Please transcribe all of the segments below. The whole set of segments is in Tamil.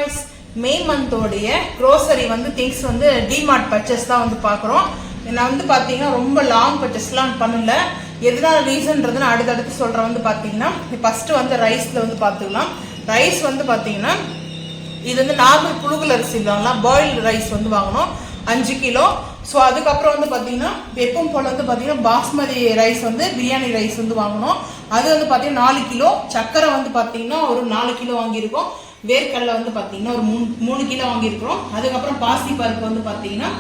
guys, May month ஓடைய grocery வந்து things வந்து DMart purchase தான் வந்து பார்க்குறோம். நான் வந்து பார்த்தீங்கன்னா ரொம்ப லாங் பர்ச்சேஸ்லாம் பண்ணல. எதனால ரீசன்றது நான் அடுத்தடுத்து சொல்கிறேன். வந்து பார்த்தீங்கன்னா ஃபஸ்ட்டு வந்து ரைஸில் வந்து பார்த்துக்கலாம். ரைஸ் வந்து பார்த்தீங்கன்னா இது வந்து நார்மல் புழுங்கல் அரிசி இல்லைங்களா, பாயில்டு ரைஸ் வந்து வாங்கணும் 5 கிலோ. ஸோ அதுக்கப்புறம் வந்து பார்த்தீங்கன்னா எப்பவும் போல் வந்து பார்த்தீங்கன்னா பாஸ்மதி ரைஸ் வந்து பிரியாணி ரைஸ் வந்து வாங்கணும். அது வந்து பார்த்தீங்கன்னா 4 கிலோ. சக்கரை வந்து பார்த்தீங்கன்னா ஒரு 4 கிலோ வாங்கியிருக்கோம். வேர்க்கடலை வந்து பார்த்தீங்கன்னா ஒரு 3 கிலோ வாங்கியிருக்கிறோம். அதுக்கப்புறம் பாசி பருப்பு வந்து பார்த்தீங்கன்னா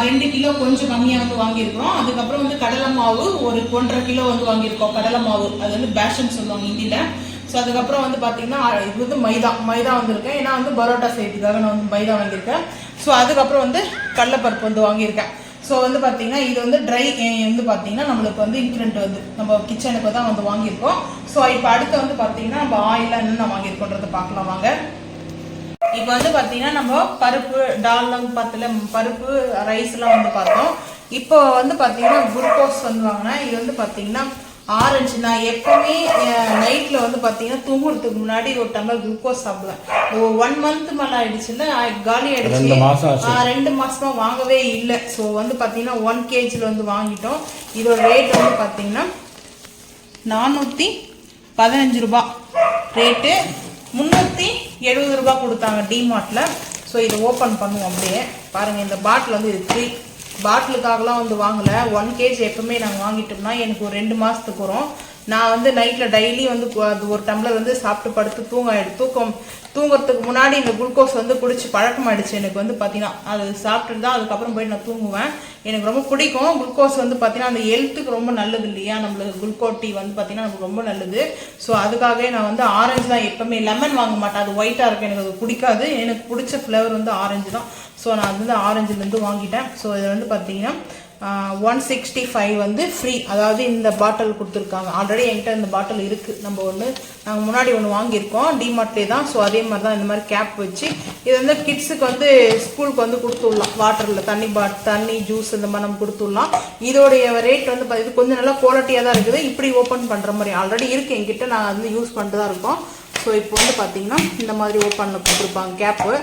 2 கிலோ கொஞ்சம் கம்மியாக வந்து வாங்கியிருக்கிறோம். அதுக்கப்புறம் வந்து கடலை மாவு ஒரு 1.5 கிலோ வந்து வாங்கியிருக்கோம். கடலை மாவு அது வந்து பேஷன் சொல்லுவாங்க ஹிந்தியில். ஸோ அதுக்கப்புறம் வந்து பார்த்தீங்கன்னா இது வந்து மைதா வந்திருக்கேன். ஏன்னா வந்து பரோட்டா செய்யறதுக்காக நான் வந்து மைதா வாங்கியிருக்கேன். ஸோ அதுக்கப்புறம் வந்து கடலைப்பருப்பு வந்து வாங்கியிருக்கேன். ஸோ வந்து பார்த்தீங்கன்னா இது வந்து ட்ரை வந்து பார்த்தீங்கன்னா நம்மளுக்கு வந்து இன்க்ரிடென்ட் வந்து நம்ம கிச்சனுக்கு தான் வந்து வாங்கியிருக்கோம். ஸோ இப்போ அடுத்து வந்து பார்த்தீங்கன்னா நம்ம ஆயிலாக என்னென்ன வாங்கியிருக்கோன்றதை பார்க்கலாம் வாங்க. இப்போ வந்து பார்த்தீங்கன்னா நம்ம பருப்பு டால்லாம் பார்த்தல பருப்பு ரைஸ்லாம் வந்து பார்த்தோம். இப்போ வந்து பார்த்தீங்கன்னா குளுக்கோஸ் வந்து வாங்கினேன். இது வந்து பார்த்தீங்கன்னா ஆரஞ்சு. நான் எப்பவுமே நைட்ல வந்து பார்த்தீங்கன்னா தூங்குறதுக்கு முன்னாடி ஒரு டம்ளர் குளுக்கோஸ் சாப்பிடுவேன். 1 மந்த் மேலே ஆயிடுச்சுன்னா காலி ஆயிடுச்சு. 2 மாசமா வாங்கவே இல்லை. ஸோ வந்து பார்த்தீங்கன்னா 1 kg வந்து வாங்கிட்டோம். இதோட ரேட் வந்து பார்த்தீங்கன்னா 415 ரூபாய் ரேட்டு. 370 ரூபாய் கொடுத்தாங்க டிமார்ட்ல. ஸோ இதை ஓப்பன் பண்ணுவோம். அப்படியே பாருங்க, இந்த பாட்டில் வந்து இது 3 பாட்டிலுக்காகலாம் வந்து வாங்கலை. 1 kg எப்பவுமே நாங்கள் வாங்கிட்டோம்னா எனக்கு ஒரு 2 மாதத்துக்கு வரும். நான் வந்து நைட்டில் டெய்லி வந்து ஒரு டம்ளர் வந்து சாப்பிட்டு படுத்து தூங்குறதுக்கு முன்னாடி இந்த குளுக்கோஸ் வந்து குடிச்சு பழக்கமாயிடுச்சு. எனக்கு வந்து பார்த்தீங்கன்னா அது சாப்பிட்டுட்டு தான் அதுக்கப்புறம் போய் நான் தூங்குவேன். எனக்கு ரொம்ப பிடிக்கும் குளுக்கோஸ் வந்து பார்த்தீங்கன்னா அந்த ஹெல்த்துக்கு ரொம்ப நல்லது இல்லையா, நம்மளுக்கு குளுக்கோஸ் டீ வந்து பார்த்தீங்கன்னா நமக்கு ரொம்ப நல்லது. ஸோ அதுக்காகவே நான் வந்து ஆரஞ்சு தான் எப்பவுமே, லெமன் வாங்க மாட்டேன். அது ஒயிட்டாக இருக்கும், எனக்கு அது பிடிக்காது. எனக்கு பிடிச்ச ஃப்ளேவர் வந்து ஆரஞ்சு தான். ஸோ நான் வந்து ஆரஞ்சுலேருந்து வாங்கிட்டேன். ஸோ இது வந்து பார்த்தீங்கன்னா 165 வந்து ஃப்ரீ. அதாவது இந்த பாட்டில் கொடுத்துருக்காங்க. ஆல்ரெடி என்கிட்ட இந்த பாட்டில் இருக்குது. நாங்கள் முன்னாடி ஒன்று வாங்கியிருக்கோம் டிமார்ட்லேயே தான். ஸோ அதே மாதிரி தான் இந்த மாதிரி கேப் வச்சு இது வந்து கிட்ஸுக்கு வந்து ஸ்கூலுக்கு வந்து கொடுத்துடலாம். வாட்டரில் தண்ணி ஜூஸ் இந்த மாதிரி நம்ம கொடுத்துடலாம். இதோடைய ரேட் வந்து இது கொஞ்சம் நல்லா குவாலிட்டியாக தான் இருக்குது. இப்படி ஓப்பன் பண்ணுற மாதிரி ஆல்ரெடி இருக்குது என்கிட்ட. நான் வந்து யூஸ் பண்ணிட்டு தான் இருக்கோம். ஸோ இப்போ வந்து பார்த்தீங்கன்னா இந்த மாதிரி ஓப்பனில் கொடுத்துருப்பாங்க கேப்பு.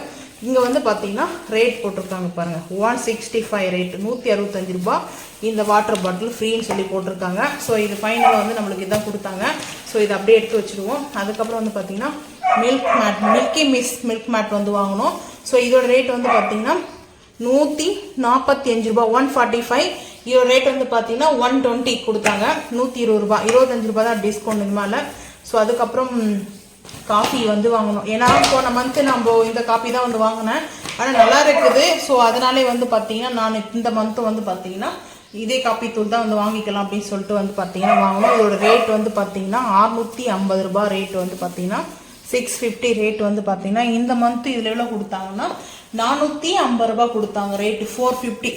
இங்கே வந்து பார்த்தீங்கன்னா ரேட் போட்டிருக்காங்க பாருங்கள், 165 ரேட், 165 ரூபாய். இந்த வாட்டர் பாட்டில் ஃப்ரீன்னு சொல்லி போட்டிருக்காங்க. ஸோ இது ஃபைனலாக வந்து நம்மளுக்கு இதான் கொடுத்தாங்க. ஸோ இதை அப்படியே எடுத்து வச்சுருவோம். அதுக்கப்புறம் வந்து பார்த்தீங்கன்னா மில்கி மில்க் மேட் வந்து வாங்கணும். ஸோ இதோட ரேட் வந்து பார்த்தீங்கன்னா 145 ரூபாய், 145. இதோட ரேட் வந்து பார்த்தீங்கன்னா 120 கொடுத்தாங்க. 120 ரூபாய், 25 ரூபாய் தான் டிஸ்கவுண்ட் இது மேலே. ஸோ அதுக்கப்புறம் காஃபி வந்து வாங்கணும். ஏன்னா போன மந்த்து நம்ம இந்த காஃபி தான் வந்து வாங்கினேன். ஆனால் நல்லா இருக்குது. ஸோ அதனாலே வந்து பார்த்தீங்கன்னா நான் இந்த மந்த்து வந்து பார்த்தீங்கன்னா இதே காப்பி தூள் தான் வந்து வாங்கிக்கலாம் அப்படின்னு சொல்லிட்டு வந்து பார்த்தீங்கன்னா வாங்கணும். இதோட ரேட் வந்து பார்த்தீங்கன்னா 650 ரூபாய் ரேட் வந்து பார்த்தீங்கன்னா 650 ரேட் வந்து பார்த்தீங்கன்னா இந்த மந்த்து இதில் எவ்வளோ கொடுத்தாங்கன்னா 450 ரூபாய் கொடுத்தாங்க ரேட்டு. 450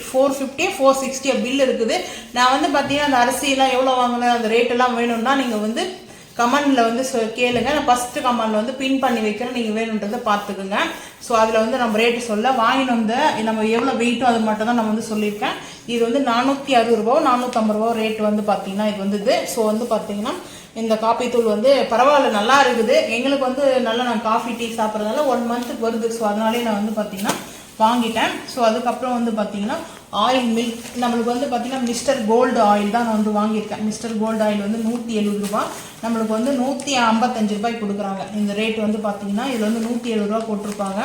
460 பில் இருக்குது. நான் வந்து பார்த்தீங்கன்னா அந்த அரிசியெல்லாம் எவ்வளோ வாங்கினேன் அந்த ரேட்டெல்லாம் வேணும்னா நீங்கள் வந்து கமெண்டில் வந்து கேளுங்க. நான் ஃபஸ்ட்டு கமெண்டில் வந்து பின் பண்ணி வைக்கிறேன், நீங்கள் வேணுன்றதை பார்த்துக்குங்க. ஸோ அதில் வந்து நம்ம ரேட்டு சொல்ல வாங்கினு வந்து நம்ம எவ்வளோ வெயிட்டோ அது மட்டும் தான் நான் வந்து சொல்லியிருக்கேன். இது வந்து 460 ரூபா 450 ரூபா ரேட் வந்து பார்த்தீங்கன்னா இது வந்து இது. ஸோ வந்து பார்த்தீங்கன்னா இந்த காஃபி தூள் வந்து பரவாயில்ல, நல்லா இருக்குது. எங்களுக்கு வந்து நல்லா நான் காஃபி டீ சாப்பிட்றதுனால 1 மந்த்துக்கு வருது. ஸோ அதனாலே நான் வந்து பார்த்தீங்கன்னா வாங்கிட்டேன். ஸோ அதுக்கப்புறம் வந்து பார்த்தீங்கன்னா ஆயில் மில்க் நம்மளுக்கு வந்து பார்த்தீங்கன்னா மிஸ்டர் கோல்டு ஆயில் தான் நான் வந்து வாங்கியிருக்கேன். மிஸ்டர் கோல்டு ஆயில் வந்து 170 ரூபாய், நம்மளுக்கு வந்து 155 ரூபாய் கொடுக்குறாங்க. இந்த ரேட் வந்து பார்த்தீங்கன்னா இதில் வந்து 170 ரூபா போட்டிருப்பாங்க.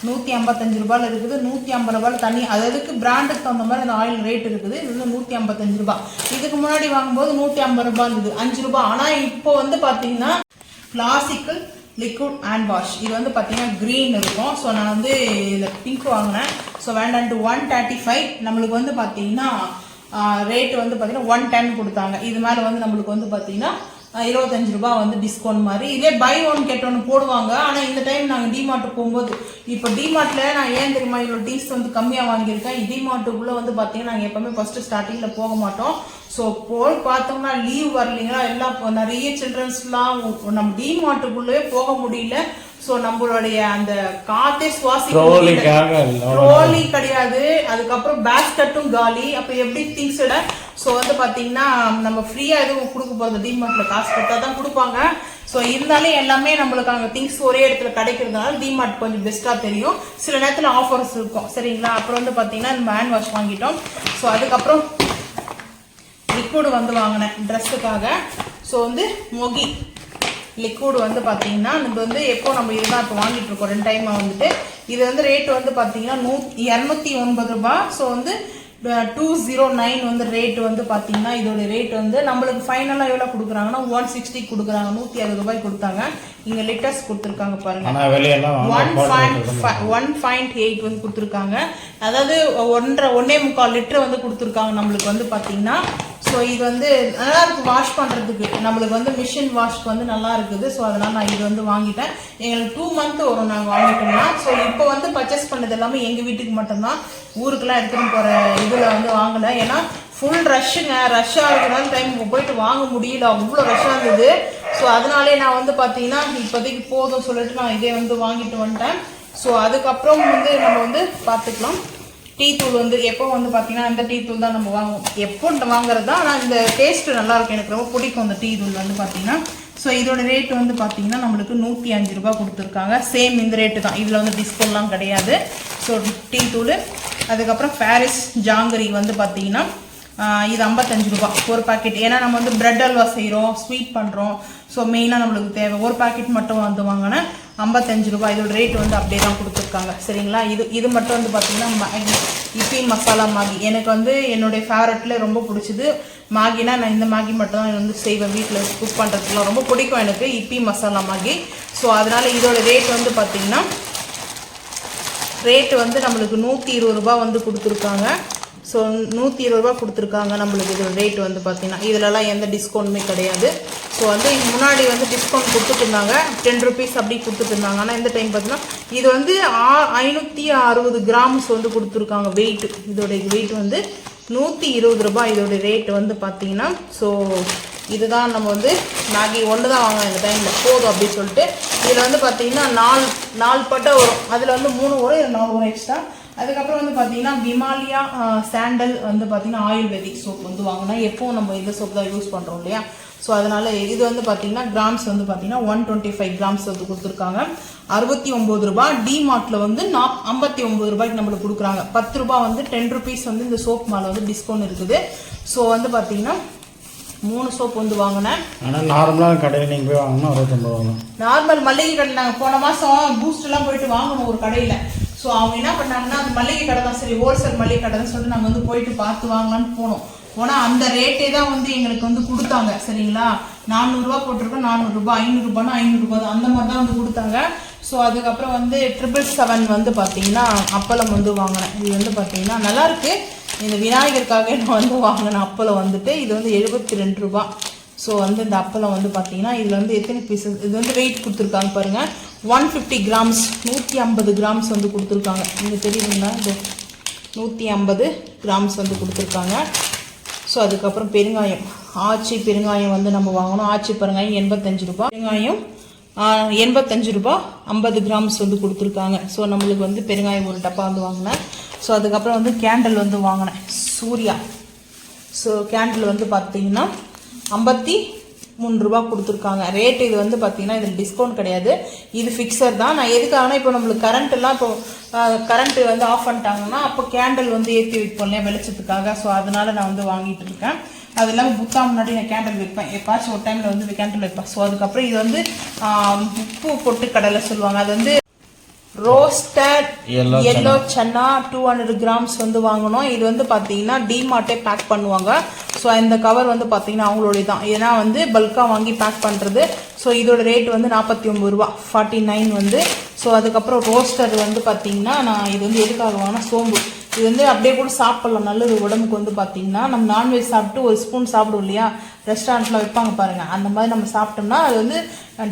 155 ரூபாயில் இருக்குது. 150 ரூபாயில் தனி அதுக்கு பிராண்டுக்கு தகுந்த மாதிரி அந்த ஆயில் ரேட் இருக்குது. இது வந்து 155 ரூபாய். இதுக்கு முன்னாடி வாங்கும்போது 150 ரூபாய் இருந்தது, 5 ரூபாய். ஆனால் இப்போ வந்து பார்த்தீங்கன்னா கிளாசிக்கல் லிக்விட் ஹேண்ட் வாஷ் இது வந்து பார்த்தீங்கன்னா க்ரீன் இருக்கும். ஸோ நான் வந்து இதில் பிங்க் வாங்கினேன். ஸோ வேண்டான்ட்டு 135 நம்மளுக்கு வந்து பார்த்தீங்கன்னா ரேட்டு வந்து பார்த்தீங்கன்னா 110 கொடுத்தாங்க. இது மேலே வந்து நம்மளுக்கு வந்து பார்த்தீங்கன்னா 25 ரூபாய் வந்து டிஸ்கவுண்ட் மாதிரி. இதே பை 1 கெட் 1 போடுவாங்க. ஆனால் இந்த டைம் நாங்கள் டிமார்ட்டுக்கு போகும்போது இப்போ டிமார்ட்டில் நான் ஏன் தெரியுமா இவ்வளோ டீஸ் வந்து கம்மியாக வாங்கியிருக்கேன். டிமார்ட்டுக்குள்ளே வந்து பார்த்தீங்கன்னா நாங்கள் எப்போவுமே ஃபஸ்ட்டு ஸ்டார்டிங்கில் போக மாட்டோம். ஸோ போய் பார்த்தோம்னா லீவ் வரலைங்களா, எல்லாம் நிறைய சில்ட்ரன்ஸ்லாம் நம்ம டிமார்ட்டுக்குள்ளே போக முடியல. ஸோ நம்மளுடைய அந்த காத்தே ட்ரோலி கிடையாது. அதுக்கப்புறம் பேஸ்கெட்டும் காலி. அப்போ எப்படி திங்ஸோட ஸோ வந்து பார்த்தீங்கன்னா நம்ம ஃப்ரீயாக எதுவும் கொடுக்க போகிறது டிமார்ட்டில் காசு கொடுத்தா தான் கொடுப்பாங்க. ஸோ இருந்தாலும் எல்லாமே நம்மளுக்கு அங்கே திங்ஸ் ஒரே இடத்துல கிடைக்கிறதுனால டிமார்ட் கொஞ்சம் பெஸ்ட்டாக தெரியும். சில நேரத்தில் ஆஃபர்ஸ் இருக்கும் சரிங்களா. அப்புறம் வந்து பார்த்தீங்கன்னா இந்த ஹேண்ட் வாஷ் வாங்கிட்டோம். ஸோ அதுக்கப்புறம் லிக்விட் வந்து வாங்கினேன் ட்ரெஸ்ஸுக்காக. ஸோ வந்து மொகி லிக்விட் வந்து பார்த்தீங்கன்னா நம்ம வந்து எப்போ நம்ம இதுதான் இப்போ வாங்கிட்டு இருக்கோம் 2 டைம் வந்துட்டு. இது வந்து ரேட் வந்து பார்த்தீங்கன்னா 209 ரூபாய். ஸோ வந்து 209 வந்து ரேட் வந்து பார்த்தீங்கன்னா இதோட ரேட் வந்து நம்மளுக்கு ஃபைனலாக எவ்வளோ கொடுக்குறாங்கன்னா 160 கொடுக்குறாங்க. 160 ரூபாய் கொடுத்தாங்க. இங்கே லிட்டர்ஸ் கொடுத்துருக்காங்க பாருங்க. 1.8 வந்து கொடுத்துருக்காங்க. அதாவது 1.25 லிட்டர் வந்து கொடுத்துருக்காங்க நம்மளுக்கு வந்து பார்த்தீங்கன்னா. ஸோ இது வந்து நல்லா இருக்குது வாஷ் பண்ணுறதுக்கு. நம்மளுக்கு வந்து மிஷின் வாஷ்க்கு வந்து நல்லா இருக்குது. ஸோ அதனால் நான் இது வந்து வாங்கிட்டேன். எங்களுக்கு 2 மந்த் வரும் நாங்கள் வாங்கிட்டோம்னா. ஸோ இப்போ வந்து பர்ச்சேஸ் பண்ணது எல்லாமே எங்கள் வீட்டுக்கு மட்டும்தான். ஊருக்கெல்லாம் எடுத்துகிட்டு போகிற இதில் வந்து வாங்கலை. ஏன்னா ஃபுல் ரஷ்ஷுங்க. ரஷ்ஷாக இருக்கிறனால டைம் போயிட்டு வாங்க முடியல. அவ்வளோ ரஷ்ஷாக இருந்தது. ஸோ அதனாலே நான் வந்து பார்த்தீங்கன்னா இப்போதைக்கு போதும் சொல்லிட்டு நான் இதே வந்து வாங்கிட்டு வந்துட்டேன். ஸோ அதுக்கப்புறம் வந்து நம்ம வந்து பார்த்துக்கலாம். டீ தூள் வந்து எப்போ வந்து பார்த்தீங்கன்னா இந்த டீ தூள் தான் நம்ம வாங்குவோம். எப்போ வாங்குறது தான். ஆனால் இந்த டேஸ்ட்டு நல்லாயிருக்கும். எனக்கு ரொம்ப பிடிக்கும் இந்த டீ தூள் வந்து பார்த்தீங்கன்னா. ஸோ இதோட ரேட் வந்து பார்த்தீங்கன்னா நம்மளுக்கு 105 ரூபாய் கொடுத்துருக்காங்க. சேம் இந்த ரேட்டு தான். இதில் வந்து டிஸ்கவுண்ட்லாம் கிடையாது. ஸோ டீ தூள். அதுக்கப்புறம் பாரிஸ் ஜாங்கரி வந்து பார்த்தீங்கன்னா இது 55 ரூபாய் ஒரு பாக்கெட். ஏன்னா நம்ம வந்து பிரெட் அல்வா செய்கிறோம், ஸ்வீட் பண்ணுறோம். ஸோ மெயினாக நம்மளுக்கு தேவை. ஒரு பாக்கெட் மட்டும் வந்து வாங்கினேன் 55 ரூபாய். இதோட ரேட் வந்து அப்படியே தான் கொடுத்துருக்காங்க சரிங்களா. இது மட்டும் வந்து பார்த்தீங்கன்னா மேகி இப்பி மசாலா மேகி எனக்கு வந்து என்னுடைய ஃபேவரட்டில் ரொம்ப பிடிச்சது மேகினா. நான் இந்த மேகி மட்டும் தான் வந்து செய்வேன் வீட்டில். குக் பண்ணுறதுக்குலாம் ரொம்ப பிடிக்கும் எனக்கு இப்பி மசாலா மேகி. ஸோ அதனால் இதோட ரேட் வந்து பார்த்தீங்கன்னா ரேட்டு வந்து நம்மளுக்கு 120 ரூபாய் வந்து கொடுத்துருக்காங்க. ஸோ 120 ரூபாய் கொடுத்துருக்காங்க நம்மளுக்கு. இதோட ரேட் வந்து பார்த்தீங்கன்னா இதிலலாம் எந்த டிஸ்கவுண்ட்டுமே கிடையாது. ஸோ வந்து முன்னாடி வந்து டிஸ்கவுண்ட் கொடுத்துட்டு இருந்தாங்க 10 ருபீஸ் அப்படி கொடுத்துட்டு இருந்தாங்க. ஆனால் இந்த டைம் பார்த்தீங்கன்னா இது வந்து 560 கிராம்ஸ் வந்து கொடுத்துருக்காங்க வெயிட். இதோட வெயிட் வந்து 120 ரூபாய் இதோட ரேட் வந்து பார்த்தீங்கன்னா. ஸோ இதுதான் நம்ம வந்து மேகி ஒன்று தான் வாங்கணும் இந்த டைமில் போதும் அப்படின்னு சொல்லிட்டு. இதில் வந்து பார்த்தீங்கன்னா 4 பட்டை வரும். அதில் வந்து 3 வரும், இது 4 வரும் எக்ஸ்ட்ரா. அதுக்கப்புறம் வந்து பார்த்தீங்கன்னா விமாலியா சாண்டல் வந்து பார்த்தீங்கன்னா ஆயுர்வேதிக் சோப் வந்து வாங்கினா. எப்போவும் நம்ம இந்த சோப் தான் யூஸ் பண்ணுறோம் இல்லையா. ஸோ அதனால் இது வந்து பார்த்தீங்கன்னா கிராம்ஸ் வந்து பார்த்தீங்கன்னா 125 கிராம்ஸ் வந்து கொடுத்துருக்காங்க. 69 ரூபாய். டிமார்ட்டில் வந்து 59 ரூபாய்க்கு நம்மளுக்கு கொடுக்குறாங்க. 10 ரூபாய் வந்து 10 ருபீஸ் வந்து இந்த சோப் மேலே வந்து டிஸ்கவுண்ட் இருக்குது. ஸோ வந்து பார்த்தீங்கன்னா 3 சோப் வந்து வாங்கினேன். ஆனால் நார்மலாக கடையில் நீங்கள் போய் வாங்கினா 69 வாங்கணும். நார்மல் மளிகை கடை நாங்கள் போன மாதம் பூஸ்ட்லாம் போயிட்டு வாங்கணும் ஒரு கடையில். ஸோ அவங்க என்ன பண்ணாங்கன்னா அந்த மளிகை கடை தான் சரி ஹோல்சேல் மளிகை கடை தான் சொல்லிட்டு நாங்கள் வந்து போயிட்டு பார்த்து வாங்கலான்னு போனோம். போனால் அந்த ரேட்டே தான் வந்து எங்களுக்கு வந்து கொடுத்தாங்க சரிங்களா. 400 ரூபாய் போட்டிருக்கோம். 400 ரூபாய் 500 ரூபாய்னா 500 ரூபாய் தான் அந்த மாதிரி தான் வந்து கொடுத்தாங்க. ஸோ அதுக்கப்புறம் வந்து 777 வந்து பார்த்தீங்கன்னா அப்பளம் வந்து வாங்கினேன். இது வந்து பார்த்தீங்கன்னா நல்லாயிருக்கு. இந்த விநாயகருக்காக நான் வந்து வாங்கினேன் அப்பளம் வந்துட்டு. இது வந்து 72 ரூபாய். ஸோ வந்து இந்த அப்பளம் வந்து பார்த்தீங்கன்னா இதில் வந்து எத்தனை பீசஸ் இது வந்து வெயிட் கொடுத்துருக்காங்க பாருங்கள். 150 கிராம்ஸ் 150 கிராம்ஸ் வந்து கொடுத்துருக்காங்க. இங்கே தெரியுதுங்களா இது 150 கிராம்ஸ் வந்து கொடுத்துருக்காங்க. ஸோ அதுக்கப்புறம் பெருங்காயம் ஆச்சி பெருங்காயம் வந்து நம்ம வாங்கணும். ஆச்சி பெருங்காயம் 85 ரூபாய். பெருங்காயம் 85 ரூபாய் 50 கிராம்ஸ் வந்து கொடுத்துருக்காங்க. ஸோ நம்மளுக்கு வந்து பெருங்காயம் ஒரு டப்பா வந்து வாங்கினேன். ஸோ அதுக்கப்புறம் வந்து கேண்டில் வந்து வாங்கினேன் சூர்யா. ஸோ கேண்டில் வந்து பார்த்தீங்கன்னா 53 ரூபாய் கொடுத்துருக்காங்க ரேட். இது வந்து பார்த்தீங்கன்னா இதில் டிஸ்கவுண்ட் கிடையாது. இது ஃபிக்ஸர் தான். நான் எதுக்காகனா இப்போ நம்மளுக்கு கரண்ட்டெல்லாம் இப்போ கரண்ட்டு வந்து ஆஃப் பண்ணிட்டாங்கன்னா அப்போ கேண்டில் வந்து ஏற்றி வைப்போம் இல்லையா வெளிச்சத்துக்காக. ஸோ அதனால் நான் வந்து வாங்கிட்டு இருக்கேன். அது இல்லாமல் புத்தா முன்னாடி நான் கேண்டில் வைப்பேன். எப்பாச்சும் ஒரு டைமில் வந்து கேண்டில் வைப்பேன். ஸோ அதுக்கப்புறம் இது வந்து உப்பு பொட்டு கடலை சொல்லுவாங்க. அது வந்து ரோஸ்டட் எல்லோ சன்னா 200 கிராம்ஸ் வந்து வாங்கணும். இது வந்து பார்த்தீங்கன்னா டிமார்ட்டே பேக் பண்ணுவாங்க. ஸோ இந்த கவர் வந்து பார்த்தீங்கன்னா அவங்களுடைய தான். ஏன்னா வந்து பல்காக வாங்கி பேக் பண்ணுறது. ஸோ இதோட ரேட் வந்து 49 ரூபா 49 வந்து. ஸோ அதுக்கப்புறம் ரோஸ்டர் வந்து பார்த்தீங்கன்னா நான் இது வந்து எதுக்காக வாங்கினா சோம்பு. இது வந்து அப்படியே கூட சாப்பிடலாம். நல்லது உடம்புக்கு வந்து பார்த்தீங்கன்னா நம்ம நான்வெஜ் சாப்பிட்டு ஒரு ஸ்பூன் சாப்பிடுவோம் இல்லையா ரெஸ்டாரண்ட்டில் வைப்பாங்க பாருங்கள். அந்த மாதிரி நம்ம சாப்பிட்டோம்னா அது வந்து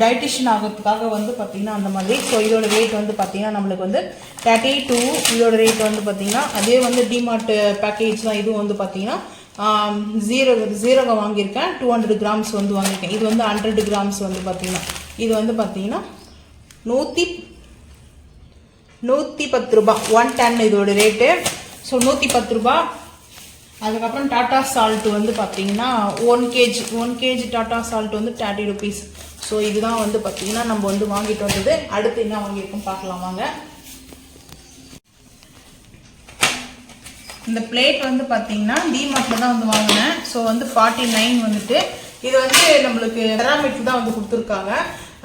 டைட்டிஷன் ஆகிறதுக்காக வந்து பார்த்தீங்கன்னா அந்த மாதிரி. ஸோ இதோட ரேட் வந்து பார்த்தீங்கன்னா நம்மளுக்கு வந்து 32. இதோட ரேட் வந்து பார்த்தீங்கன்னா அதே வந்து டிமார்ட் பேக்கேஜ் தான். இதுவும் வந்து பார்த்தீங்கன்னா ஜீரகம் வாங்கியிருக்கேன் 200 கிராம்ஸ் வந்து வாங்கியிருக்கேன். இது வந்து 100 கிராம்ஸ் வந்து பார்த்தீங்கன்னா இது வந்து பார்த்தீங்கன்னா 110 ரூபாய் 110 இதோட ரேட்டு. ஸோ 110 ரூபாய். அதுக்கப்புறம் டாட்டா சால்ட் வந்து பார்த்தீங்கன்னா 1 kg டாட்டா சால்ட் வந்து 30 ருபீஸ். ஸோ இதுதான் வந்து பார்த்தீங்கன்னா நம்ம வந்து வாங்கிட்டு வந்தது. அடுத்து என்ன வாங்கியிருக்கோம் பார்க்கலாம் வாங்க. இந்த பிளேட் வந்து பார்த்தீங்கன்னா டிமார்ட்ல தான் வந்து வாங்கினேன். ஸோ வந்து 49 வந்துட்டு இது வந்து நம்மளுக்கு செராமிக் தான் வந்து கொடுத்துருக்காங்க.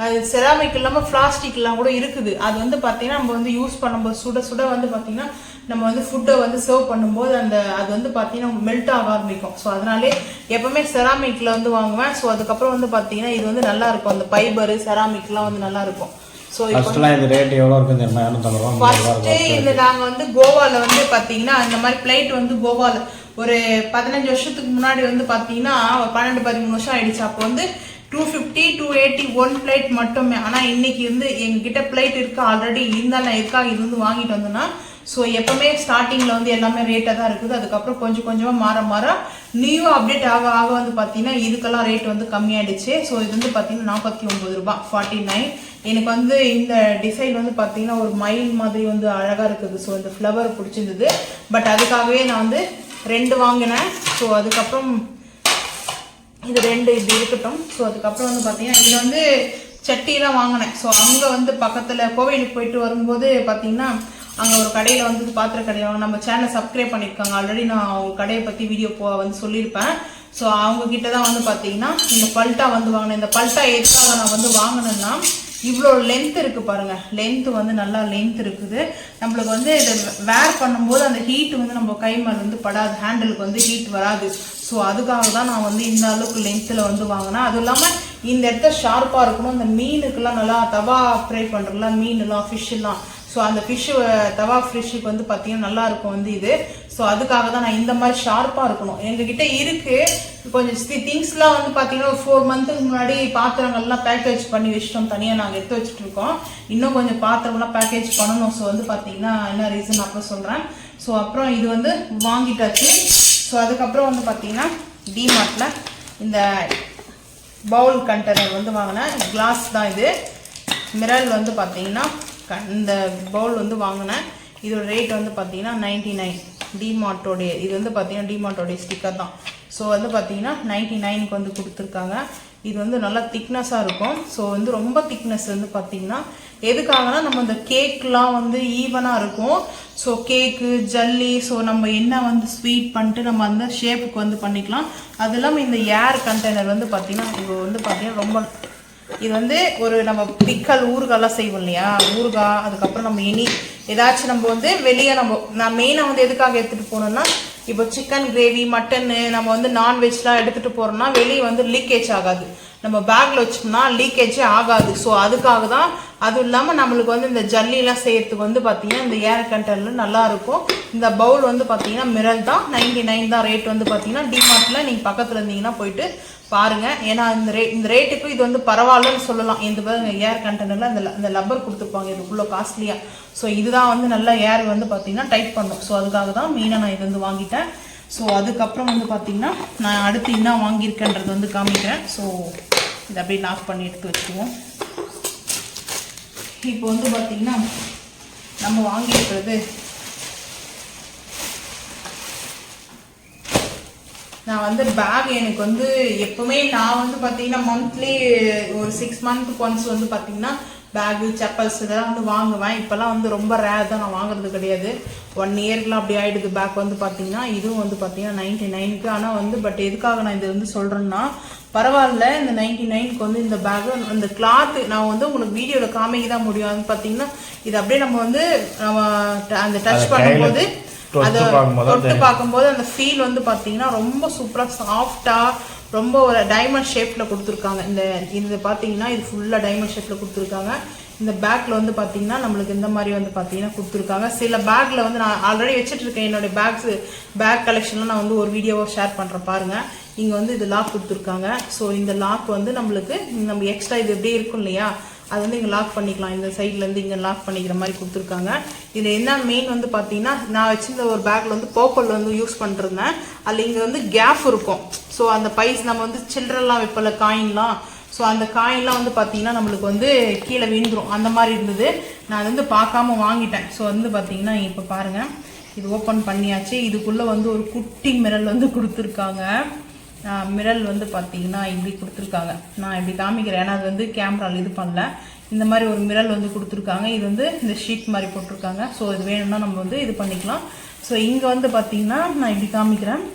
அது செராமிக் இல்லாமல் பிளாஸ்டிக்லாம் கூட இருக்குது. அது வந்து பார்த்தீங்கன்னா நம்ம வந்து யூஸ் பண்ணும்போது சுட சுட வந்து பார்த்தீங்கன்னா நம்ம வந்து ஃபுட்டை வந்து சர்வ் பண்ணும்போது அது வந்து பார்த்தீங்கன்னா மெல்ட் ஆக ஆரம்பிக்கும். ஸோ அதனாலே எப்பவுமே செராமிக்கில் வந்து வாங்குவேன். ஸோ அதுக்கப்புறம் வந்து பார்த்தீங்கன்னா இது வந்து நல்லா இருக்கும். அந்த ஃபைபர் செராமிக்லாம் வந்து நல்லா இருக்கும். ஸோ இது ரேட் எவ்வளோ இருக்குது தெரியுமா? 250 ரூபா. ஃபர்ஸ்ட்டு இந்த நாங்கள் வந்து கோவாவில் வந்து பார்த்தீங்கன்னா இந்த மாதிரி பிளேட் வந்து கோவாவில் ஒரு 15 வருஷத்துக்கு முன்னாடி வந்து பார்த்தீங்கன்னா ஒரு 12-13 வருஷம் ஆயிடுச்சு. அப்போ வந்து 250 280 1 பிளேட் மட்டுமே. ஆனால் இன்னைக்கு வந்து எங்ககிட்ட பிளேட் இருக்கா ஆல்ரெடி இருந்தாலும் இருக்கா இது வந்து வாங்கிட்டு வந்தோன்னா ஸோ எப்பவுமே ஸ்டார்டிங்கில் வந்து எல்லாமே ரேட்டாக தான் இருக்குது. அதுக்கப்புறம் கொஞ்சம் கொஞ்சமாக மாற மாற நியூவாக அப்டேட் ஆக ஆக வந்து பார்த்தீங்கன்னா இதுக்கெல்லாம் ரேட் வந்து கம்மியாயிடுச்சு. ஸோ இது வந்து பார்த்தீங்கன்னா 49 ரூபா 49. எனக்கு வந்து இந்த டிசைன் வந்து பார்த்தீங்கன்னா ஒரு மயில் மாதிரி வந்து அழகாக இருக்குது. ஸோ இந்த ஃப்ளவர் பிடிச்சிருந்தது. பட் அதுக்காகவே நான் வந்து 2 வாங்கினேன். ஸோ அதுக்கப்புறம் இது 2 இப்படி இருக்கட்டும். ஸோ அதுக்கப்புறம் வந்து பார்த்தீங்கன்னா இதில் வந்து சட்டிலாம் வாங்கினேன். ஸோ அங்கே வந்து பக்கத்தில் கோவிலுக்கு போயிட்டு வரும்போது பார்த்தீங்கன்னா அங்கே ஒரு கடையில் வந்து பாத்திர கடையில் நம்ம சேனலை சப்ஸ்கிரைப் பண்ணியிருக்காங்க. ஆல்ரெடி நான் அவங்க கடையை பற்றி வீடியோ வந்து சொல்லியிருப்பேன். ஸோ அவங்க கிட்ட தான் வந்து பார்த்தீங்கன்னா இந்த பல்ட்டா வந்து வாங்கினேன். இந்த பல்ட்டா எதுக்காக நான் வந்து வாங்கினேன்னா இவ்வளோ லென்த் இருக்குது பாருங்கள். லென்த்து வந்து நல்லா லென்த் இருக்குது. நம்மளுக்கு வந்து இதை வேர் பண்ணும்போது அந்த ஹீட் வந்து நம்ம கை மேலே வந்து படாது. ஹேண்டிலுக்கு வந்து ஹீட் வராது. ஸோ அதுக்காக தான் நான் வந்து இந்த அளவுக்கு லென்த்தில் வந்து வாங்கினேன். அதுவும் இல்லாமல் இந்த இடத்த ஷார்ப்பாக இருக்கணும். இந்த மீனுக்கெல்லாம் நல்லா தவா ஃப்ரை பண்ணுறதுலாம் மீனுலாம் ஃபிஷ்ஷெல்லாம் ஸோ அந்த ஃபிஷ்ஷு தவா ஃபிஷ்ஷுக்கு வந்து பார்த்தீங்கன்னா நல்லா இருக்கும் வந்து இது. ஸோ அதுக்காக தான் நான் இந்த மாதிரி ஷார்ப்பாக இருக்கணும். எங்ககிட்ட இருக்குது கொஞ்சம் திங்ஸ்லாம் வந்து பார்த்தீங்கன்னா ஒரு 4 மந்த்துக்கு முன்னாடி பாத்திரங்கள்லாம் பேக்கேஜ் பண்ணி வச்சிட்டோம். தனியாக நாங்கள் எடுத்து வச்சுட்டு இருக்கோம். இன்னும் கொஞ்சம் பாத்திரம்லாம் பேக்கேஜ் பண்ணணும். ஸோ வந்து பார்த்தீங்கன்னா என்ன ரீசன் அப்புறம் சொல்கிறேன். ஸோ அப்புறம் இது வந்து வாங்கிட்டாச்சு. ஸோ அதுக்கப்புறம் வந்து பார்த்தீங்கன்னா டிமார்ட்டில் இந்த பவுல் கண்டெய்னர் வந்து வாங்கினேன். கிளாஸ் தான் இது. மிரல் வந்து பார்த்தீங்கன்னா இந்த பவுல் வந்து வாங்கினேன். இதோட ரேட் வந்து பார்த்தீங்கன்னா 99. டிமார்ட்டோடைய இது வந்து பார்த்தீங்கன்னா டிமார்ட்டோடைய ஸ்டிக்கர் தான். ஸோ வந்து பார்த்தீங்கன்னா 99க்கு வந்து கொடுத்துருக்காங்க. இது வந்து நல்லா திக்னஸாக இருக்கும். ஸோ வந்து ரொம்ப திக்னஸ் வந்து பார்த்தீங்கன்னா எதுக்காகனா நம்ம இந்த கேக்லாம் வந்து ஈவனாக இருக்கும். ஸோ கேக்கு ஜல்லி ஸோ நம்ம என்ன வந்து ஸ்வீட் பண்ணிட்டு நம்ம அந்த ஷேப்புக்கு வந்து பண்ணிக்கலாம். அது இல்லாமல் இந்த ஏர் கண்டெய்னர் வந்து பார்த்தீங்கன்னா இது வந்து பார்த்தீங்கன்னா ரொம்ப இது வந்து ஒரு நம்ம பிக்கல் ஊறுகாலாம் செய்வோம் இல்லையா, ஊறுகாய் அதுக்கப்புறம் நம்ம ஏதாச்சும் நம்ம வந்து வெளியே நான் மெயினாக வந்து எதுக்காக எடுத்துகிட்டு போனோம்னா இப்போ சிக்கன் கிரேவி மட்டனு நம்ம வந்து நான்வெஜ்லாம் எடுத்துகிட்டு போகிறோம்னா வெளியே வந்து லீக்கேஜ் ஆகாது. நம்ம பேக்கில் வச்சோம்னா லீக்கேஜே ஆகாது. ஸோ அதுக்காக தான். அதுவும் இல்லாமல் நம்மளுக்கு வந்து இந்த ஜல்லிலாம் செய்யறதுக்கு வந்து பார்த்தீங்கன்னா இந்த ஏர் கண்டெய்னர் நல்லாயிருக்கும். இந்த பவுல் வந்து பார்த்தீங்கன்னா மிரல் தான் 99 தான் ரேட் வந்து பார்த்தீங்கன்னா டிமார்ட்டில் நீங்கள் பக்கத்தில் இருந்தீங்கன்னா போயிட்டு பாருங்கள். ஏன்னா இந்த ரேட்டுக்கு இது வந்து பரவாயில்லன்னு சொல்லலாம். இந்த ஏர் கண்டெய்னரில் இந்த லப்பர் கொடுத்துருப்பாங்க. இது இவ்வளோ காஸ்ட்லியாக. ஸோ இதுதான் வந்து நல்லா ஏர் வந்து பார்த்தீங்கன்னா டைட் பண்ணும். ஸோ அதுக்காக தான் மெயினாக நான் இது வந்து வாங்கிட்டேன். ஸோ அதுக்கப்புறம் வந்து பார்த்தீங்கன்னா நான் அடுத்து என்ன வாங்கியிருக்கேன்றது வந்து காமிக்கிறேன். ஸோ இதை அப்படியே லாக் பண்ணி எடுத்து வச்சுக்குவோம். இப்போ வந்து பார்த்தீங்கன்னா நம்ம வாங்கியிருக்கிறது நான் வந்து பேக் எனக்கு வந்து எப்பவுமே நான் வந்து பார்த்தீங்கன்னா மந்த்லி ஒரு 6 மந்த்துக்கு ஒன்ஸ் வந்து பார்த்தீங்கன்னா பேகு செப்பல்ஸ் இதெல்லாம் வந்து வாங்குவேன். இப்போல்லாம் வந்து ரொம்ப ரேர் தான், நான் வாங்குறது கிடையாது. 1 இயர்க்குலாம் அப்படி ஆகிடுது பேக் வந்து பார்த்தீங்கன்னா. இதுவும் வந்து பார்த்தீங்கன்னா 99க்கு. ஆனால் வந்து பட் எதுக்காக நான் இது வந்து சொல்கிறேன்னா பரவாயில்ல இந்த 99க்கு வந்து இந்த பேகு அந்த கிளாத்து நான் வந்து உங்களுக்கு வீடியோவில் காமிக்க தான் முடியும். அது பார்த்தீங்கன்னா இது அப்படியே நம்ம வந்து அந்த டச் பண்ணும்போது அதை தொட்டு பார்க்கும்போது அந்த ஃபீல் வந்து பார்த்தீங்கன்னா ரொம்ப சூப்பராக சாஃப்டாக ரொம்ப ஒரு டைமண்ட் ஷேப்பில் கொடுத்துருக்காங்க. இது பார்த்தீங்கன்னா இது ஃபுல்லாக டைமண்ட் ஷேப்பில் கொடுத்துருக்காங்க. இந்த பேக்கில் வந்து பார்த்தீங்கன்னா நம்மளுக்கு இந்த மாதிரி வந்து பார்த்தீங்கன்னா கொடுத்துருக்காங்க. சில பேக்கில் வந்து நான் ஆல்ரெடி வச்சுட்ருக்கேன். என்னுடைய பேக் கலெக்ஷனில் நான் வந்து ஒரு வீடியோவை ஷேர் பண்ணுறேன் பாருங்கள். இங்கே வந்து இது லாக் கொடுத்துருக்காங்க. ஸோ இந்த லாக் வந்து நம்மளுக்கு நம்ம எக்ஸ்ட்ரா இது எப்படியே இருக்கும் இல்லையா, அது வந்து இங்கே லாக் பண்ணிக்கலாம். இந்த சைட்லேருந்து இங்கே லாக் பண்ணிக்கிற மாதிரி கொடுத்துருக்காங்க. இதில் என்ன மெயின் வந்து பார்த்தீங்கன்னா நான் வச்சிருந்த ஒரு பேக்கில் வந்து பர்பிள் வந்து யூஸ் பண்ணிருந்தேன். அதில் இங்கே வந்து கேப் இருக்கும். ஸோ அந்த பைஸ் நம்ம வந்து சில்லறெல்லாம் வைப்பல காயின்லாம், ஸோ அந்த காயின்லாம் வந்து பார்த்தீங்கன்னா நம்மளுக்கு வந்து கீழே விழுந்துடும். அந்த மாதிரி இருந்தது. நான் வந்து பார்க்காம வாங்கிட்டேன். ஸோ வந்து பார்த்தீங்கன்னா இப்போ பாருங்கள் இது ஓப்பன் பண்ணியாச்சு. இதுக்குள்ளே வந்து ஒரு குட்டி மிரல் வந்து கொடுத்துருக்காங்க. மிரல் வந்து பார்த்தீங்கன்னா இப்படி கொடுத்துருக்காங்க. நான் இப்படி காமிக்கிறேன், ஏன்னா அது வந்து கேமராவில் இது பண்ணல. இந்த மாதிரி ஒரு மிரல் வந்து கொடுத்துருக்காங்க. இது வந்து இந்த ஷீட் மாதிரி போட்டிருக்காங்க. ஸோ இது வேணும்னா நம்ம வந்து இது பண்ணிக்கலாம். ஸோ இங்கே வந்து பார்த்தீங்கன்னா நான் இப்படி காமிக்கிறேன்.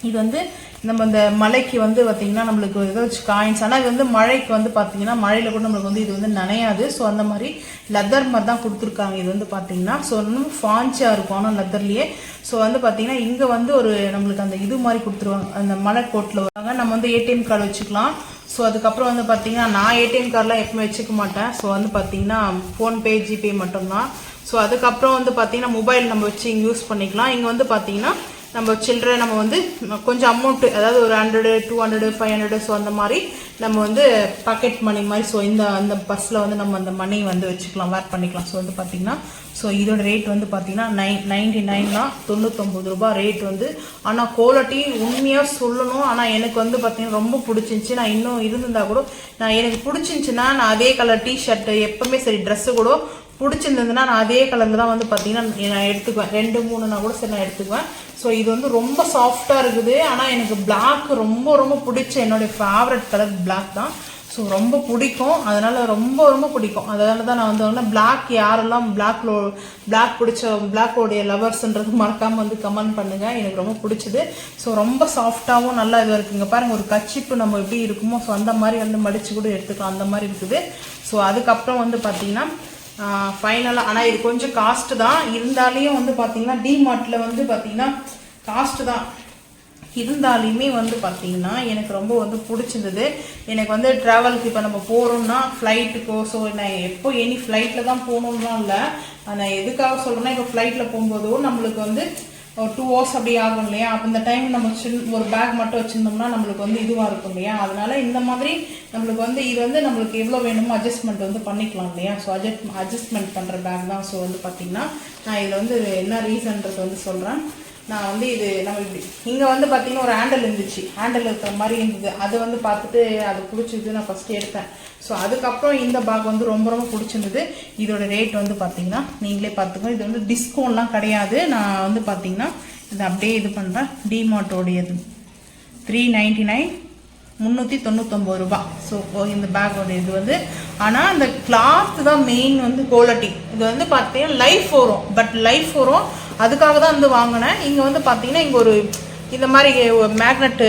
இது வந்து நம்ம இந்த மலைக்கு வந்து பார்த்தீங்கன்னா நம்மளுக்கு ஏதாச்சும் காயின்ஸ், ஆனால் இது வந்து மழைக்கு வந்து பார்த்தீங்கன்னா மழையில் கூட நம்மளுக்கு வந்து இது வந்து நனையாது. ஸோ அந்த மாதிரி லெதர் மாதிரி தான் கொடுத்துருக்காங்க. இது வந்து பார்த்தீங்கன்னா ஸோ இன்னும் ஃபான்ச்சியாக இருக்கும், ஆனால் லெதர்லேயே. ஸோ வந்து பார்த்தீங்கன்னா இங்கே வந்து ஒரு நம்மளுக்கு அந்த இது மாதிரி கொடுத்துருவாங்க, அந்த மலை கோட்டில் வராங்க. நம்ம வந்து ஏடிஎம் கார்டு வச்சுக்கலாம். ஸோ அதுக்கப்புறம் வந்து பார்த்தீங்கன்னா நான் ஏடிஎம் கார்டெலாம் எப்பவுமே வச்சுக்க மாட்டேன். ஸோ வந்து பார்த்தீங்கன்னா ஃபோன்பே ஜிபே மட்டும்தான். ஸோ அதுக்கப்புறம் வந்து பார்த்தீங்கன்னா மொபைல் நம்ம வச்சு இங்கே யூஸ் பண்ணிக்கலாம். இங்கே வந்து பார்த்தீங்கன்னா நம்ம சில்லறை நம்ம வந்து கொஞ்சம் அமௌண்ட்டு, அதாவது ஒரு 100, 200, 500, ஸோ அந்த மாதிரி நம்ம வந்து பாக்கெட் மணி மாதிரி. ஸோ அந்த பர்ஸில் வந்து நம்ம அந்த மணி வந்து வச்சுக்கலாம், வேர் பண்ணிக்கலாம். ஸோ வந்து பார்த்தீங்கன்னா ஸோ இதோட ரேட் வந்து பார்த்தீங்கன்னா 99 99 ரூபாய் ரேட் வந்து. ஆனால் குவாலிட்டி உண்மையாக சொல்லணும், ஆனால் எனக்கு வந்து பார்த்தீங்கன்னா ரொம்ப பிடிச்சிருந்துச்சி. நான் இன்னும் இருந்திருந்தா கூட எனக்கு பிடிச்சிருந்துச்சின்னா நான் அதே கலர் டிஷர்ட்டு எப்பவுமே சரி, ட்ரெஸ்ஸு கூட பிடிச்சிருந்ததுன்னா நான் அதே கலரில் தான் வந்து பார்த்தீங்கன்னா நான் எடுத்துக்குவேன். 2, 3 கூட சரி நான் எடுத்துக்குவேன். ஸோ இது வந்து ரொம்ப சாஃப்டாக இருக்குது. ஆனால் எனக்கு பிளாக் ரொம்ப ரொம்ப பிடிச்ச என்னுடைய ஃபேவரட் கலர் பிளாக் தான். ஸோ ரொம்ப பிடிக்கும், அதனால் ரொம்ப பிடிக்கும். அதனால தான் நான் வந்து பிளாக், யாரெல்லாம் பிளாக் பிடிச்ச பிளாக்கோடைய லவர்ஸ்ன்றது மறக்காமல் வந்து கமெண்ட் பண்ணுங்கள். எனக்கு ரொம்ப பிடிச்சது. ஸோ ரொம்ப சாஃப்டாகவும் நல்லா இதாக இருக்குங்க. பாருங்கள், ஒரு கச்சிப்பு நம்ம எப்படி இருக்குமோ ஸோ அந்த மாதிரி வந்து மடித்து கூட எடுத்துக்கலாம், அந்த மாதிரி இருக்குது. ஸோ அதுக்கப்புறம் வந்து பார்த்தீங்கன்னா ஃபைனலாக, ஆனால் இது கொஞ்சம் காஸ்ட்டு தான் இருந்தாலையும் வந்து பார்த்தீங்கன்னா டிமார்ட்டில் வந்து பார்த்தீங்கன்னா காஸ்ட்டு தான் இருந்தாலுமே வந்து பார்த்தீங்கன்னா எனக்கு ரொம்ப வந்து பிடிச்சிருந்தது. எனக்கு வந்து ட்ராவலுக்கு இப்போ நம்ம போகிறோம்னா ஃப்ளைட்டுக்கோ, ஸோ நான் எப்போ எனி ஃப்ளைட்டில் தான் போகணும்லாம் இல்லை. நான் எதுக்காக சொல்கிறேன்னா, இப்போ ஃப்ளைட்டில் போகும்போதோ நம்மளுக்கு வந்து ஒரு 2 hours அப்படி ஆகும் இல்லையா. அப்போ இந்த டைம் நம்ம ஒரு பேக் மட்டும் வச்சுருந்தோம்னா நம்மளுக்கு வந்து இதுவாக இருக்கும் இல்லையா. அதனால இந்த மாதிரி நம்மளுக்கு வந்து இது வந்து நம்மளுக்கு எவ்வளோ வேணுமோ அட்ஜஸ்ட்மெண்ட் வந்து பண்ணிக்கலாம் இல்லையா. ஸோ அட்ஜஸ்ட்மெண்ட் பண்ணுற பேக் தான். ஸோ வந்து பார்த்தீங்கன்னா நான் இதில் வந்து என்ன ரீசன்றது வந்து சொல்கிறேன். நான் வந்து இது நம்ம இப்படி இங்கே வந்து பார்த்தீங்கன்னா ஒரு ஹேண்டில் இருந்துச்சு, ஹேண்டில் இருக்கிற மாதிரி இருந்தது. அதை வந்து பார்த்துட்டு அது பிடிச்சிது, நான் ஃபஸ்ட்டு எடுத்தேன். ஸோ அதுக்கப்புறம் இந்த பேக் வந்து ரொம்ப பிடிச்சிருந்தது. இதோட ரேட் வந்து பார்த்தீங்கன்னா நீங்களே பார்த்துக்கோங்க. இது வந்து டிஸ்கவுண்ட்லாம் கிடையாது. நான் வந்து பார்த்தீங்கன்னா இதை அப்படியே இது பண்ணுறேன். டிமார்ட்டோடையது 399 399 ரூபாய். ஸோ இந்த பேக்கோட இது வந்து, ஆனால் அந்த கிளாத் தான் மெயின் வந்து குவாலிட்டி. இது வந்து பார்த்தீங்கன்னா லைஃப் வரும், பட் லைஃப் வரும், அதுக்காக தான் வந்து வாங்கினேன். இங்கே வந்து பார்த்தீங்கன்னா இங்கே ஒரு இந்த மாதிரி மேக்னெட்டு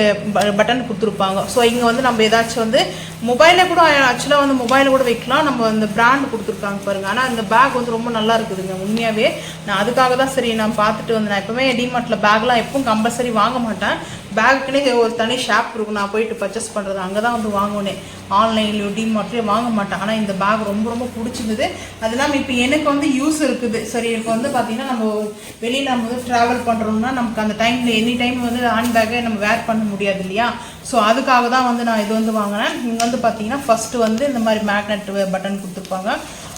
பட்டன் கொடுத்துருப்பாங்க. ஸோ இங்கே வந்து நம்ம ஏதாச்சும் வந்து மொபைலில் கூட ஆக்சுவலாக வந்து மொபைலில் கூட வைக்கலாம். நம்ம அந்த பிராண்ட் கொடுத்துருக்காங்க பாருங்கள். ஆனால் இந்த பேக் வந்து ரொம்ப நல்லா இருக்குதுங்க உண்மையாகவே. நான் அதுக்காக தான் சரி நான் பார்த்துட்டு வந்து, நான் எப்போவுமே டிமார்ட்டில் பேக்லாம் எப்பவும் கம்பல்சரி வாங்க மாட்டேன். பேக்குன்னே ஒரு தனி ஷாப் இருக்கும், நான் போயிட்டு பர்ச்சேஸ் பண்ணுறது அங்கே தான் வந்து வாங்குவேன். ஆன்லைன்லையோ டிமார்ட்லேயோ வாங்க மாட்டேன். ஆனால் இந்த பேக் ரொம்ப பிடிச்சிருந்தது. அது இல்லாமல் இப்போ எனக்கு வந்து யூஸ் இருக்குது. சரி, இப்போ வந்து பார்த்தீங்கன்னா நம்ம வெளியில் நம்ம வந்து ட்ராவல் பண்ணுறோம்னா நமக்கு அந்த டைமில் எனி டைம் வந்து ஹேண்ட் பேக்கை நம்ம வேர் பண்ண முடியாது இல்லையா. ஸோ அதுக்காக தான் வந்து நான் இது வந்து வாங்கினேன். இங்கே வந்து பார்த்தீங்கன்னா ஃபஸ்ட்டு வந்து இந்த மாதிரி மேக்னெட் பட்டன் கொடுத்துருப்பாங்க.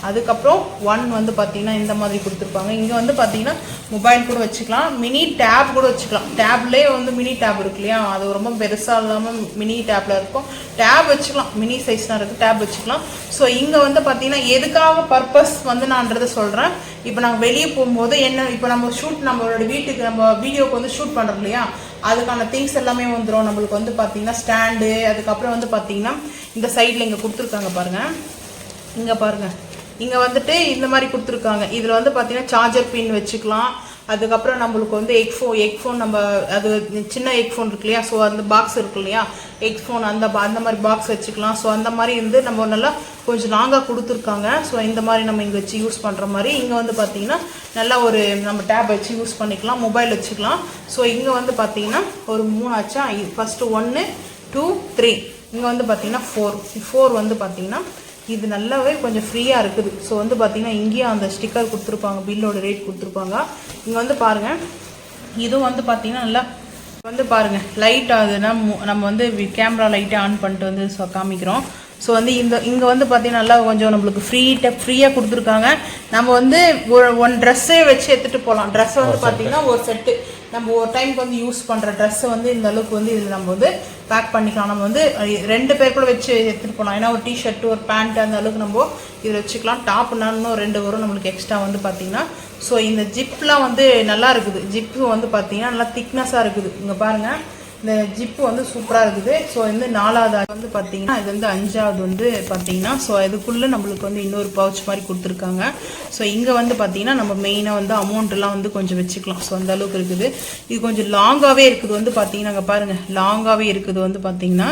அதுக்கப்புறம் வந்து பார்த்தீங்கன்னா இந்த மாதிரி கொடுத்துருப்பாங்க. இங்கே வந்து பார்த்தீங்கன்னா மொபைல் கூட வச்சுக்கலாம், மினி டேப் கூட வச்சுக்கலாம். டேப்லேயே வந்து மினி டேப் இருக்கு இல்லையா, அது ரொம்ப பெருசாக இல்லாமல் மினி டேப்பில் இருக்கும். டேப் வச்சுக்கலாம், மினி சைஸ்லாம் இருக்குது, டேப் வச்சுக்கலாம். ஸோ இங்கே வந்து பார்த்தீங்கன்னா எதுக்காக பர்பஸ் வந்து நான்றதை சொல்கிறேன். இப்போ நாங்கள் வெளியே போகும்போது என்ன, இப்போ நம்ம நம்மளோட வீட்டுக்கு நம்ம வீடியோக்கு வந்து ஷூட் பண்ணுறோம் இல்லையா, அதுக்கான திங்ஸ் எல்லாமே வந்துடும் நம்மளுக்கு வந்து பார்த்தீங்கன்னா ஸ்டாண்டு. அதுக்கப்புறம் வந்து பார்த்தீங்கன்னா இந்த சைடில் இங்கே கொடுத்துருக்காங்க பாருங்கள், இங்கே பாருங்கள், இங்கே வந்துட்டு இந்த மாதிரி கொடுத்துருக்காங்க. இதில் வந்து பார்த்தீங்கன்னா சார்ஜர் பின் வச்சுக்கலாம். அதுக்கப்புறம் நம்மளுக்கு வந்து எக் ஃபோன் நம்ம அது சின்ன எக் ஃபோன் இருக்கு இல்லையா, ஸோ அந்த பாக்ஸ் இருக்கு இல்லையா, எக் ஃபோன் அந்த மாதிரி பாக்ஸ் வச்சுக்கலாம். ஸோ அந்த மாதிரி வந்து நம்ம நல்லா கொஞ்சம் லாங்காக கொடுத்துருக்காங்க. ஸோ இந்த மாதிரி நம்ம இங்கே வச்சு யூஸ் பண்ணுற மாதிரி. இங்கே வந்து பார்த்தீங்கன்னா நல்லா ஒரு நம்ம டேப் வச்சு யூஸ் பண்ணிக்கலாம், மொபைல் வச்சுக்கலாம். ஸோ இங்கே வந்து பார்த்தீங்கன்னா ஒரு 3 ஆச்சா, ஃபஸ்ட்டு 1 2 3, இங்கே வந்து பார்த்தீங்கன்னா 4 வந்து பார்த்தீங்கன்னா இது நல்லாவே கொஞ்சம் ஃப்ரீயாக இருக்குது. ஸோ வந்து பார்த்தீங்கன்னா இங்கேயும் அந்த ஸ்டிக்கர் கொடுத்துருப்பாங்க, பில்லோட ரேட் கொடுத்துருப்பாங்க. இங்கே வந்து பாருங்கள், இதுவும் வந்து பார்த்தீங்கன்னா நல்லா வந்து பாருங்கள் லைட் ஆகுதுன்னா நம்ம வந்து கேமரா லைட்டை ஆன் பண்ணிட்டு வந்து காமிக்கிறோம். ஸோ வந்து இங்கே வந்து பார்த்தீங்கன்னா நல்லா கொஞ்சம் நம்மளுக்கு ஃப்ரீயாக கொடுத்துருக்காங்க. நம்ம வந்து ஒன் ட்ரெஸ்ஸே வச்சு எடுத்துகிட்டு போகலாம். ட்ரெஸ்ஸை வந்து பார்த்தீங்கன்னா ஒரு செட்டு நம்ம ஒரு டைமுக்கு வந்து யூஸ் பண்ணுற ட்ரெஸ்ஸை வந்து இந்த அளவுக்கு வந்து இதில் நம்ம வந்து பேக் பண்ணிக்கலாம். நம்ம வந்து 2 பேர் கூட வச்சு எடுத்துகிட்டு போகலாம். ஏன்னா ஒரு டிஷர்ட்டு ஒரு பேண்ட்டு அந்த அளவுக்கு நம்ம இதில் வச்சுக்கலாம். டாப்னா இன்னும் 2 வரும் நம்மளுக்கு எக்ஸ்ட்ரா வந்து பார்த்தீங்கன்னா. ஸோ இந்த ஜிப்லாம் வந்து நல்லா இருக்குது. ஜிப்பு வந்து பார்த்தீங்கன்னா நல்லா திக்னஸாக இருக்குது. இங்கே பாருங்கள், இந்த ஜிப்பு வந்து சூப்பராக இருக்குது. ஸோ வந்து 4வது வந்து பார்த்தீங்கன்னா இது வந்து 5வது வந்து பார்த்தீங்கன்னா ஸோ இதுக்குள்ளே நம்மளுக்கு வந்து இன்னொரு பவுச் மாதிரி கொடுத்துருக்காங்க. ஸோ இங்கே வந்து பார்த்தீங்கன்னா நம்ம மெயினாக வந்து அமௌண்ட்லாம் வந்து கொஞ்சம் வச்சுக்கலாம். ஸோ அந்த அளவுக்கு இருக்குது. இது கொஞ்சம் லாங்காகவே இருக்குது வந்து பார்த்தீங்கன்னா அங்கே பாருங்கள் லாங்காகவே இருக்குது வந்து பார்த்தீங்கன்னா.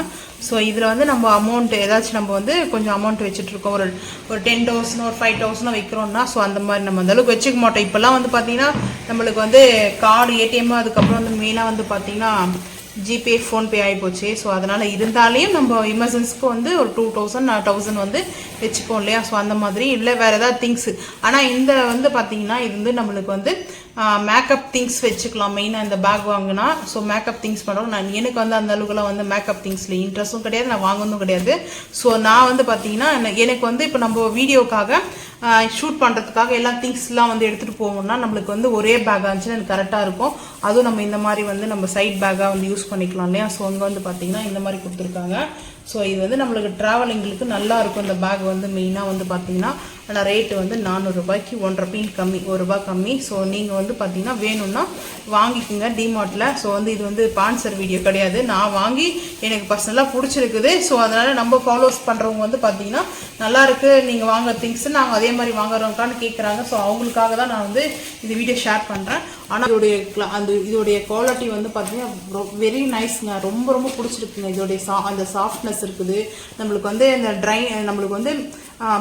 ஸோ இதில் வந்து நம்ம அமௌண்ட் ஏதாச்சும் நம்ம வந்து கொஞ்சம் அமௌண்ட் வச்சுட்ருக்கோம். ஒரு 10,000 ஒரு 5,000 வைக்கிறோம்னா ஸோ அந்த மாதிரி நம்ம அந்த அளவுக்கு வச்சுக்க மாட்டோம். இப்போல்லாம் வந்து பார்த்தீங்கன்னா நம்மளுக்கு வந்து கார்டு ஏடிஎம் அதுக்கப்புறம் வந்து மெயினாக வந்து பார்த்தீங்கன்னா ஜிபே ஃபோன்பே ஆகிப்போச்சு. ஸோ அதனால் இருந்தாலையும் நம்ம எமர்ஜென்சிக்கு வந்து ஒரு 2,000 1000 வந்து வச்சுப்போம் இல்லையா. ஸோ அந்த மாதிரி இல்லை வேறு ஏதாவது திங்ஸு. ஆனால் இந்த வந்து பார்த்தீங்கன்னா இது வந்து நம்மளுக்கு வந்து மேக்கப் திங்ஸ் வச்சுக்கலாம். மெயினாக இந்த பேக் வாங்கினா ஸோ மேக்கப் திங்ஸ் பண்ணுறோம். எனக்கு வந்து அந்த அளவுக்குலாம் வந்து மேக்கப் திங்ஸில் இன்ட்ரெஸ்ட்டும் கிடையாது, நான் வாங்கணும் கிடையாது. ஸோ நான் வந்து பார்த்தீங்கன்னா எனக்கு வந்து இப்போ நம்ம வீடியோக்காக ஷூட் பண்ணுறதுக்காக எல்லா திங்ஸ்லாம் வந்து எடுத்துகிட்டு போவோம்னா நம்மளுக்கு வந்து ஒரே பேக்காக இருந்துச்சுன்னா எனக்கு கரெக்டாக இருக்கும். அதுவும் நம்ம இந்த மாதிரி வந்து நம்ம சைட் பேக்காக வந்து யூஸ் பண்ணிக்கலாம் இல்லையா. ஸோ அங்கே வந்து பார்த்தீங்கன்னா இந்த மாதிரி கொடுத்துருக்காங்க. ஸோ இது வந்து நம்மளுக்கு ட்ராவலிங்களுக்கு நல்லா இருக்கும். இந்த பேக் வந்து மெயினாக வந்து பார்த்தீங்கன்னா ஆனால் ரேட்டு வந்து 400 ரூபாய்க்கு 1.5 பீன் கம்மி, ₹1 கம்மி. ஸோ நீங்கள் வந்து பார்த்தீங்கன்னா வேணும்னா வாங்கிக்கோங்க டிமார்ட்டில். ஸோ வந்து இது வந்து ஸ்பான்சர் வீடியோ கிடையாது, நான் வாங்கி எனக்கு பர்சனலாக பிடிச்சிருக்குது. ஸோ அதனால் நம்ம ஃபாலோஸ் பண்ணுறவங்க வந்து பார்த்தீங்கன்னா நல்லாயிருக்கு நீங்கள் வாங்குற திங்ஸ் நாங்கள் அதே மாதிரி வாங்குறவங்கக்கான்னு கேட்குறாங்க. ஸோ அவங்களுக்காக தான் நான் வந்து இந்த வீடியோ ஷேர் பண்ணுறேன். ஆனால் இதோடைய குவாலிட்டி வந்து பார்த்தீங்கன்னா வெரி நைஸ்ங்க, ரொம்ப ரொம்ப பிடிச்சிருக்குங்க. இதோடைய அந்த சாஃப்ட்னஸ் இருக்குது. நம்மளுக்கு வந்து இந்த நம்மளுக்கு வந்து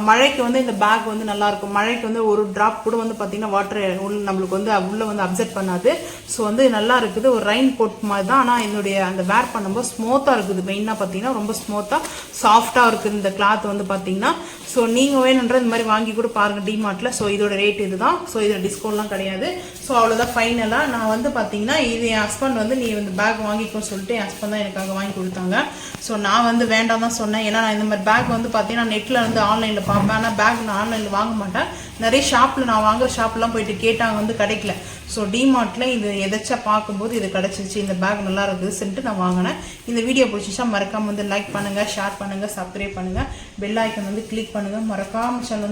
மழைக்கு வந்து இந்த பேக் வந்து நல்லாயிருக்கும். மழைக்கு வந்து ஒரு ட்ராப் கூட வந்து பார்த்தீங்கன்னா வாட்டர் நம்மளுக்கு வந்து உள்ளே வந்து அப்சர்வ் பண்ணாது. ஸோ வந்து நல்லா இருக்குது. ஒரு ரெயின் கோட் மாதிரி தான். ஆனால் என்னுடைய அந்த வேர் பண்ணும்போது ஸ்மூத்தாக இருக்குது. மெயினாக பார்த்தீங்கன்னா ரொம்ப ஸ்மூத்தாக சாஃப்டாக இருக்குது இந்த கிளாத் வந்து பார்த்தீங்கன்னா. ஸோ நீங்கள் வேணுன்ற இந்த மாதிரி வாங்கி கூட பாருங்கள் டிமார்ட்டில். ஸோ இதோட ரேட் இதுதான். ஸோ இதில் டிஸ்கவுண்ட்லாம் கிடையாது. ஸோ அவ்வளோதான் ஃபைனலாக நான் வந்து பார்த்தீங்கன்னா இது என் ஹஸ்பண்ட் வந்து நீ இந்த பேக் வாங்கிக்கோன்னு சொல்லிட்டு என் ஹஸ்பண்ட் தான் எனக்காக வாங்கி கொடுத்தாங்க. ஸோ நான் வந்து வேண்டாம் தான் சொன்னேன். ஏன்னா நான் இந்த மாதிரி பேக் வந்து பார்த்தீங்கன்னா நெட்டில் வந்து ஆன்லைனில் பார்ப்பேன். ஆனால் பேக் நான் ஆன்லைனில் வாங்க மாட்டேன். நிறைய ஷாப்பில் நான் வாங்குற ஷாப்லாம் போயிட்டு கேட்டாங்க வந்து கிடைக்கல. ஸோ டிமார்ட்டில் இது எதாச்சா பார்க்கும்போது இது கிடச்சிச்சு. இந்த பேக் நல்லா இருக்குது சொல்லிட்டு நான் வாங்கினேன். இந்த வீடியோ பிடிச்சிச்சா மறக்காமல் வந்து லைக் பண்ணுங்கள், ஷேர் பண்ணுங்கள், சப்ஸ்கிரைப் பண்ணுங்கள், பெல் ஐக்கன் வந்து கிளிக் பண்ணுங்கள். மறக்காமல் சேனல்